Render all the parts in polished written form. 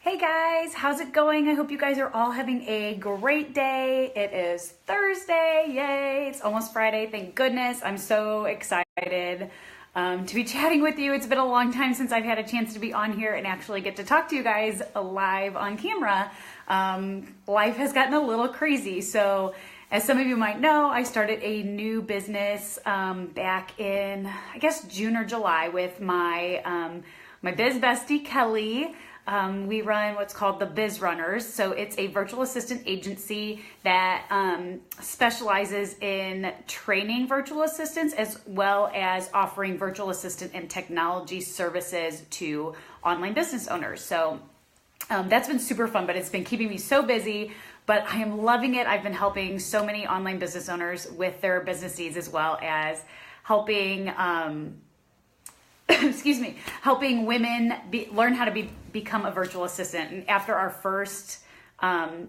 Hey guys, how's it going? I hope you guys are all having a great day. It is Thursday, yay! It's almost Friday, thank goodness. I'm so excited to be chatting with you. It's been a long time since I've had a chance to be on here and actually get to talk to you guys live on camera. Life has gotten a little crazy, so as some of you might know, I started a new business back in, I guess, June or July with my biz bestie, Kelly. We run what's called the Biz Runners. So it's a virtual assistant agency that specializes in training virtual assistants as well as offering virtual assistant and technology services to online business owners. So that's been super fun, but it's been keeping me so busy, but I am loving it. I've been helping so many online business owners with their business needs as well as helping helping women learn how to become a virtual assistant. And after our first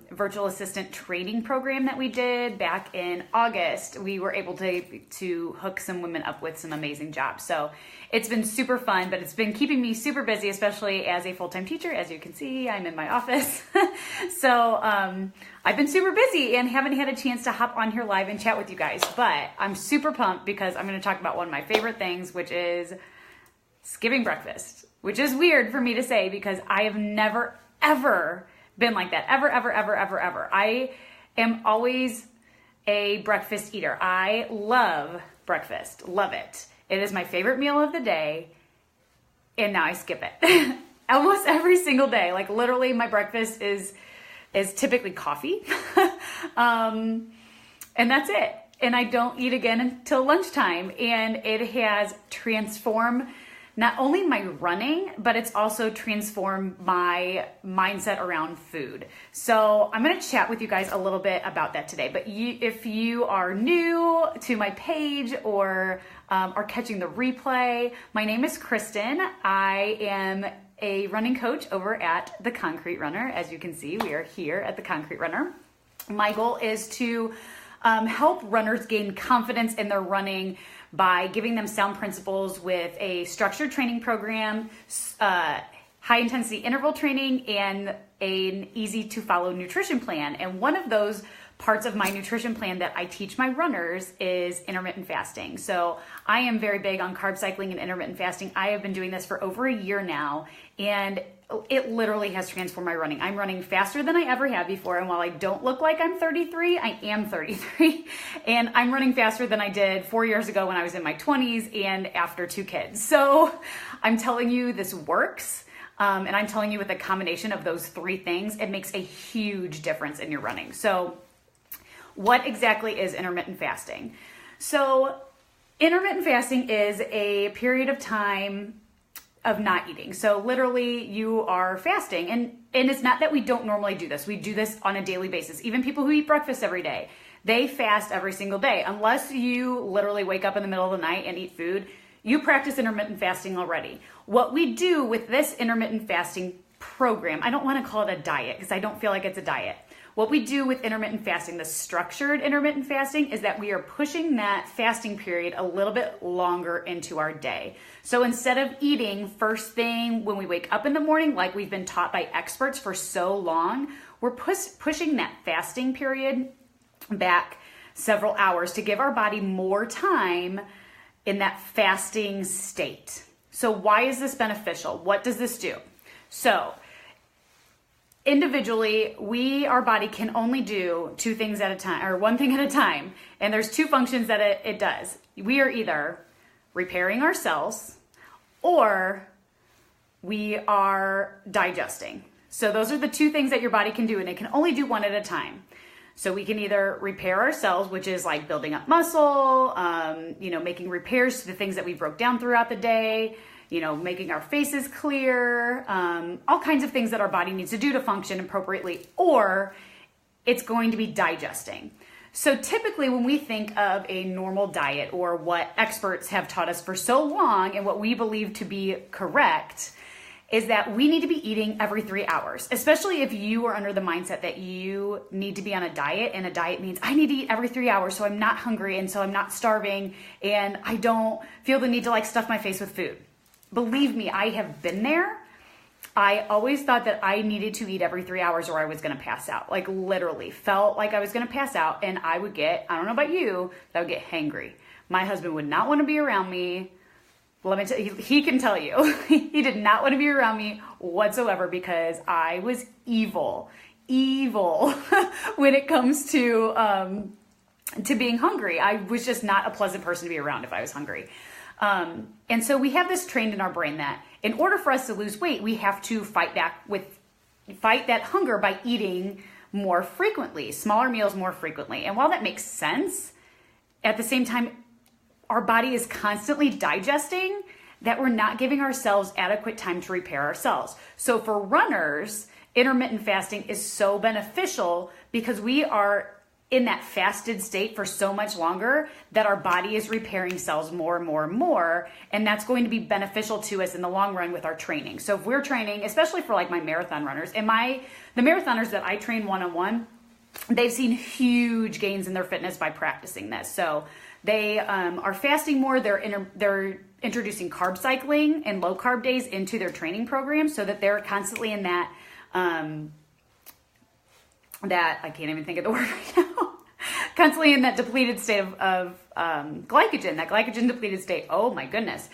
virtual assistant training program that we did back in August, we were able to hook some women up with some amazing jobs. So it's been super fun, but it's been keeping me super busy, especially as a full-time teacher. As you can see, I'm in my office. So I've been super busy and haven't had a chance to hop on here live and chat with you guys, but I'm super pumped because I'm going to talk about one of my favorite things, which is skipping breakfast, which is weird for me to say because I have never, ever been like that. Ever. I am always a breakfast eater. I love breakfast. Love it. It is my favorite meal of the day. And now I skip it almost every single day. Like literally my breakfast is typically coffee. And that's it. And I don't eat again until lunchtime. And it has transformed not only my running, but it's also transformed my mindset around food. So I'm going to chat with you guys a little bit about that today. But if you are new to my page or are catching the replay, my name is Kristen. I am a running coach over at The Concrete Runner. As you can see, we are here at The Concrete Runner. My goal is to help runners gain confidence in their running by giving them sound principles with a structured training program, high intensity interval training, and an easy to follow nutrition plan. And one of those parts of my nutrition plan that I teach my runners is intermittent fasting. So I am very big on carb cycling and intermittent fasting. I have been doing this for over a year now, and it literally has transformed my running. I'm running faster than I ever have before. And while I don't look like I'm 33, I am 33. And I'm running faster than I did 4 years ago when I was in my 20s and after 2 kids. So I'm telling you, this works. And I'm telling you, with a combination of those 3 things, it makes a huge difference in your running. So what exactly is intermittent fasting? So intermittent fasting is a period of time of not eating. So literally you are fasting, and it's not that we don't normally do this. We do this on a daily basis. Even people who eat breakfast every day, they fast every single day. Unless you literally wake up in the middle of the night and eat food, you practice intermittent fasting already. What we do with this intermittent fasting program, I don't want to call it a diet because I don't feel like it's a diet. What we do with intermittent fasting, the structured intermittent fasting, is that we are pushing that fasting period a little bit longer into our day. So instead of eating first thing when we wake up in the morning, like we've been taught by experts for so long, we're pushing that fasting period back several hours to give our body more time in that fasting state. So why is this beneficial? What does this do? So individually, our body can only do 2 things at a time, or 1 thing at a time. And there's 2 functions that it does. We are either repairing our cells or we are digesting. So those are the 2 things that your body can do, and it can only do 1 at a time. So we can either repair our cells, which is like building up muscle, making repairs to the things that we broke down throughout the day, making our faces clear, all kinds of things that our body needs to do to function appropriately, or it's going to be digesting. So typically when we think of a normal diet, or what experts have taught us for so long and what we believe to be correct, is that we need to be eating every 3 hours, especially if you are under the mindset that you need to be on a diet, and a diet means I need to eat every 3 hours so I'm not hungry and so I'm not starving and I don't feel the need to stuff my face with food. Believe me, I have been there. I always thought that I needed to eat every 3 hours or I was going to pass out. Like literally felt like I was going to pass out, and I would get, I don't know about you, but I would get hangry. My husband would not want to be around me. Let me tell you, he can tell you, he did not want to be around me whatsoever because I was evil when it comes to being hungry. I was just not a pleasant person to be around if I was hungry. And so we have this trained in our brain that in order for us to lose weight, we have to fight that hunger by eating more frequently, smaller meals more frequently. And while that makes sense, at the same time, our body is constantly digesting that we're not giving ourselves adequate time to repair ourselves. So for runners, intermittent fasting is so beneficial because we are in that fasted state for so much longer that our body is repairing cells more and more and more. And that's going to be beneficial to us in the long run with our training. So if we're training, especially for like my marathon runners, and the marathoners that I train one-on-one, they've seen huge gains in their fitness by practicing this. So they are fasting more. They're introducing carb cycling and low carb days into their training program so that they're constantly in that I can't even think of the word right now, constantly in that depleted state of glycogen, that glycogen depleted state. Oh my goodness.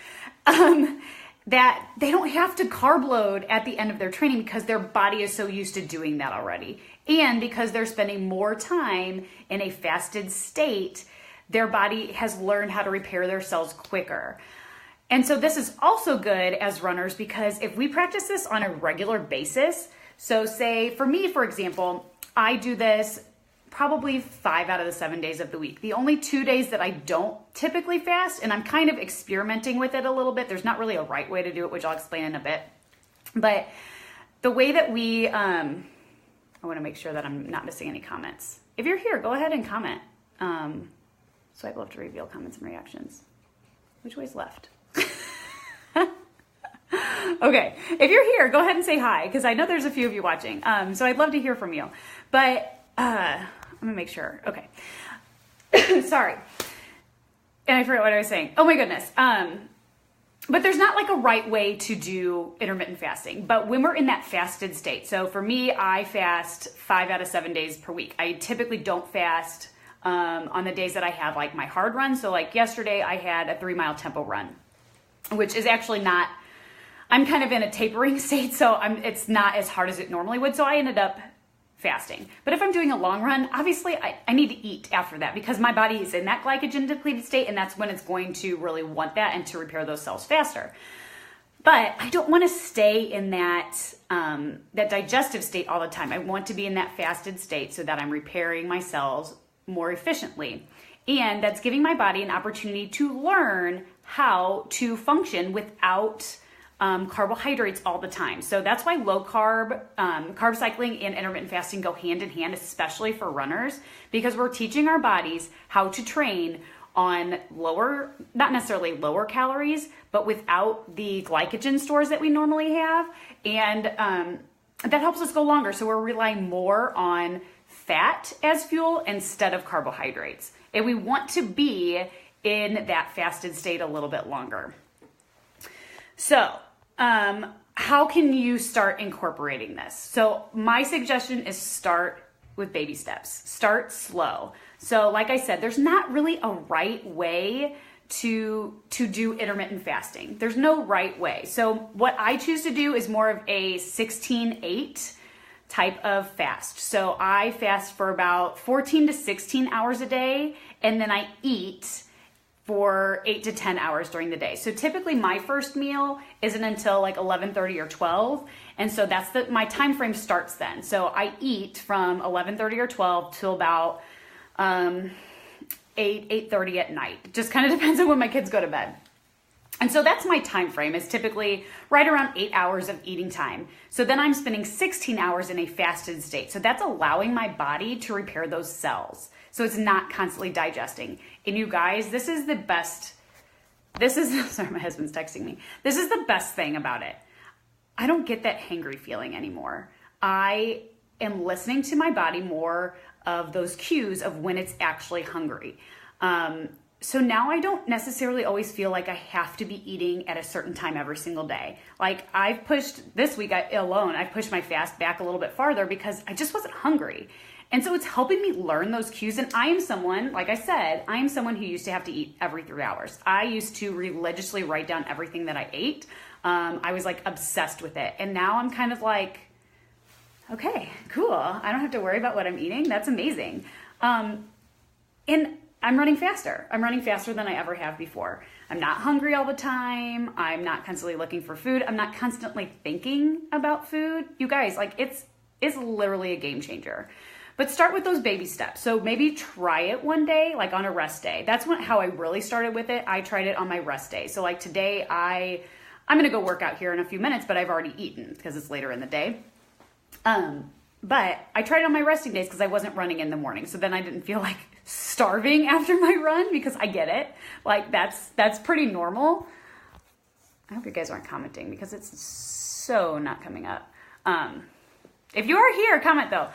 That they don't have to carb load at the end of their training because their body is so used to doing that already. And because they're spending more time in a fasted state, their body has learned how to repair their cells quicker. And so this is also good as runners because if we practice this on a regular basis, so say for me, for example, I do this probably 5 out of the 7 days of the week. The only 2 days that I don't typically fast, and I'm kind of experimenting with it a little bit. There's not really a right way to do it, which I'll explain in a bit. But the way that I want to make sure that I'm not missing any comments. If you're here, go ahead and comment. Swipe left to reveal comments and reactions. Which way's left? Okay, if you're here, go ahead and say hi, because I know there's a few of you watching. So I'd love to hear from you. But I'm gonna make sure. Okay. Sorry. And I forgot what I was saying. Oh my goodness. But there's not like a right way to do intermittent fasting. But when we're in that fasted state, so for me, I fast 5 out of 7 days per week. I typically don't fast on the days that I have like my hard run. So like yesterday, I had a 3-mile tempo run, which is actually not. I'm kind of in a tapering state, so it's not as hard as it normally would. So I ended up fasting. But if I'm doing a long run, obviously I need to eat after that because my body is in that glycogen depleted state, and that's when it's going to really want that and to repair those cells faster. But I don't want to stay in that digestive state all the time. I want to be in that fasted state so that I'm repairing my cells more efficiently. And that's giving my body an opportunity to learn how to function without carbohydrates all the time. So that's why low carb, carb cycling and intermittent fasting go hand in hand, especially for runners, because we're teaching our bodies how to train on lower, not necessarily lower calories, but without the glycogen stores that we normally have. And that helps us go longer. So we're relying more on fat as fuel instead of carbohydrates. And we want to be in that fasted state a little bit longer. So, how can you start incorporating this? So my suggestion is start with baby steps. Start slow. So like I said, there's not really a right way to do intermittent fasting. There's no right way. So what I choose to do is more of a 16-8 type of fast. So I fast for about 14 to 16 hours a day, and then I eat for 8 to 10 hours during the day. So typically my first meal isn't until like 11:30 or 12. And so that's my time frame starts then. So I eat from 11:30 or 12 till about 8:30 at night. It just kind of depends on when my kids go to bed. And so that's my time frame, is typically right around 8 hours of eating time. So then I'm spending 16 hours in a fasted state. So that's allowing my body to repair those cells. So it's not constantly digesting. And you guys, this is the best. Sorry, my husband's texting me. This is the best thing about it. I don't get that hangry feeling anymore. I am listening to my body more of those cues of when it's actually hungry. So now I don't necessarily always feel like I have to be eating at a certain time every single day. Like I've pushed this week alone, I've pushed my fast back a little bit farther because I just wasn't hungry. And so it's helping me learn those cues. And I am someone, like I said, I am someone who used to have to eat every 3 hours. I used to religiously write down everything that I ate. I was like obsessed with it. And now I'm kind of like, okay, cool. I don't have to worry about what I'm eating. That's amazing. And I'm running faster. I'm running faster than I ever have before. I'm not hungry all the time. I'm not constantly looking for food. I'm not constantly thinking about food. You guys, like it's literally a game changer. But start with those baby steps. So maybe try it one day, like on a rest day. That's how I really started with it. I tried it on my rest day. So like today, I'm gonna go work out here in a few minutes, but I've already eaten because it's later in the day. But I tried it on my resting days because I wasn't running in the morning. So then I didn't feel like starving after my run because I get it. Like that's pretty normal. I hope you guys aren't commenting because it's so not coming up. If you are here, comment though.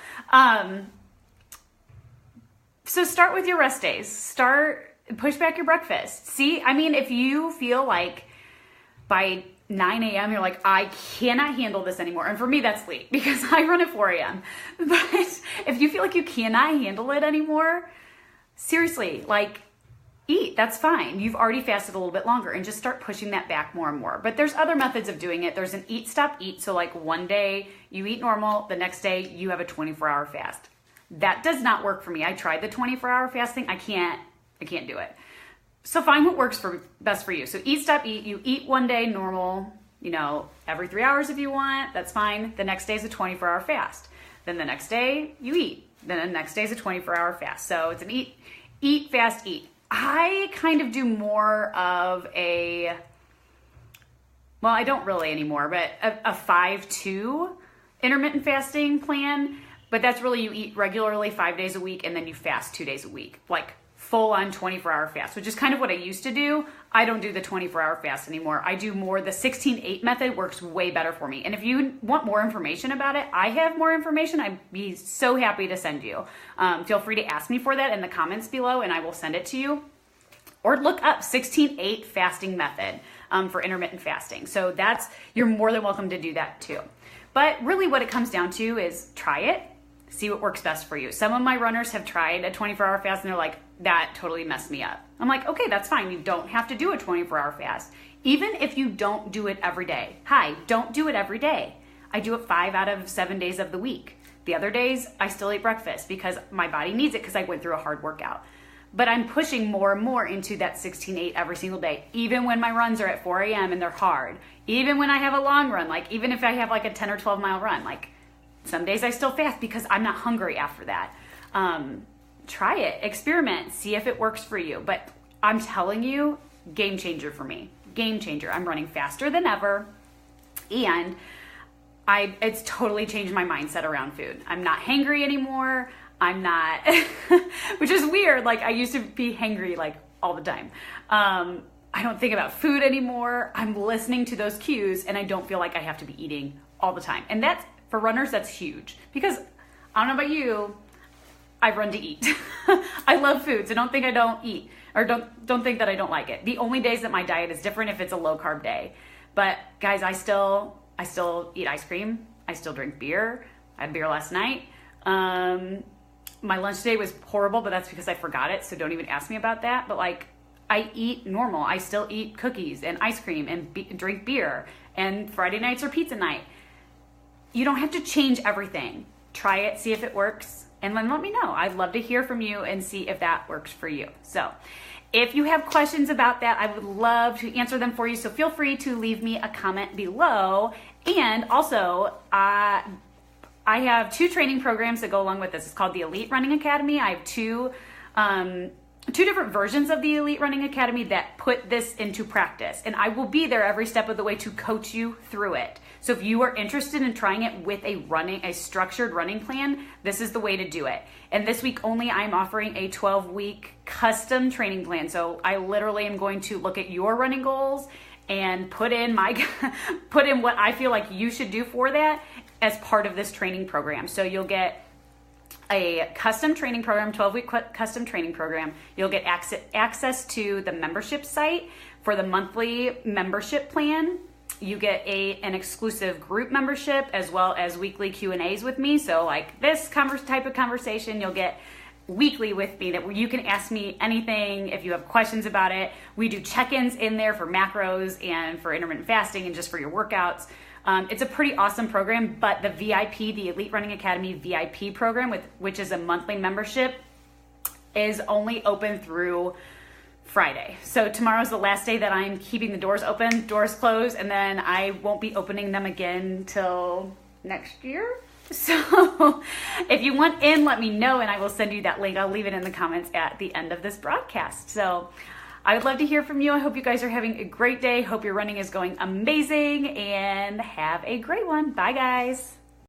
So start with your rest days. Push back your breakfast. See, I mean, if you feel like by 9 a.m. you're like, I cannot handle this anymore. And for me, that's late because I run at 4 a.m. But if you feel like you cannot handle it anymore, seriously, like eat, that's fine. You've already fasted a little bit longer and just start pushing that back more and more. But there's other methods of doing it. There's an eat, stop, eat. So like one day you eat normal, the next day you have a 24-hour fast. That does not work for me. I tried the 24-hour fasting. I can't do it. So find what works best for you. So eat, stop, eat. You eat one day normal, every 3 hours if you want, that's fine. The next day is a 24-hour fast. Then the next day you eat. Then the next day is a 24-hour fast. So it's an eat, fast, eat. I kind of do more of I don't really anymore, but a 5-2 intermittent fasting plan. But that's really you eat regularly 5 days a week and then you fast 2 days a week. Like full on 24-hour fast, which is kind of what I used to do. I don't do the 24-hour fast anymore. I do more, the 16-8 method works way better for me. And if you want more information about it, I have more information. I'd be so happy to send you. Feel free to ask me for that in the comments below and I will send it to you. Or look up 16-8 fasting method for intermittent fasting. So you're more than welcome to do that too. But really what it comes down to is try it, see what works best for you. Some of my runners have tried a 24-hour fast and they're like, that totally messed me up. I'm like, okay, that's fine. You don't have to do a 24-hour fast. Even if you don't do it every day. Don't do it every day. I do it 5 out of 7 days of the week. The other days, I still eat breakfast because my body needs it because I went through a hard workout. But I'm pushing more and more into that 16-8 every single day, even when my runs are at 4 a.m. and they're hard. Even when I have a long run, like even if I have like a 10 or 12 mile run, like some days I still fast because I'm not hungry after that. Try it, experiment, see if it works for you. But I'm telling you, game changer for me. Game changer. I'm running faster than ever. And it's totally changed my mindset around food. I'm not hangry anymore. I'm not, which is weird. Like I used to be hangry like all the time. I don't think about food anymore. I'm listening to those cues and I don't feel like I have to be eating all the time. And for runners, that's huge because I don't know about you, I run to eat. I love food, so don't think I don't eat or don't think that I don't like it. The only days that my diet is different if it's a low carb day. But guys, I still eat ice cream. I still drink beer. I had beer last night. My lunch today was horrible, but that's because I forgot it, so don't even ask me about that. But like, I eat normal. I still eat cookies and ice cream and drink beer, and Friday nights are pizza night. You don't have to change everything. Try it, see if it works, and then let me know. I'd love to hear from you and see if that works for you. So if you have questions about that, I would love to answer them for you. So feel free to leave me a comment below. And also, I have 2 training programs that go along with this. It's called the Elite Running Academy. I have two different versions of the Elite Running Academy that put this into practice. And I will be there every step of the way to coach you through it. So if you are interested in trying it with a structured running plan, this is the way to do it. And this week only, I'm offering a 12-week custom training plan. So I literally am going to look at your running goals and put in what I feel like you should do for that as part of this training program. So you'll get a custom training program, 12-week custom training program. You'll get access to the membership site for the monthly membership plan. You get an exclusive group membership as well as weekly Q&As with me. So like this type of conversation, you'll get weekly with me that you can ask me anything if you have questions about it. We do check-ins in there for macros and for intermittent fasting and just for your workouts. It's a pretty awesome program, but the VIP, the Elite Running Academy VIP program, which is a monthly membership, is only open through Friday. So tomorrow's the last day that I'm keeping the doors open, doors closed, and then I won't be opening them again till next year. So if you want in, let me know and I will send you that link. I'll leave it in the comments at the end of this broadcast. So I would love to hear from you. I hope you guys are having a great day. Hope your running is going amazing and have a great one. Bye guys.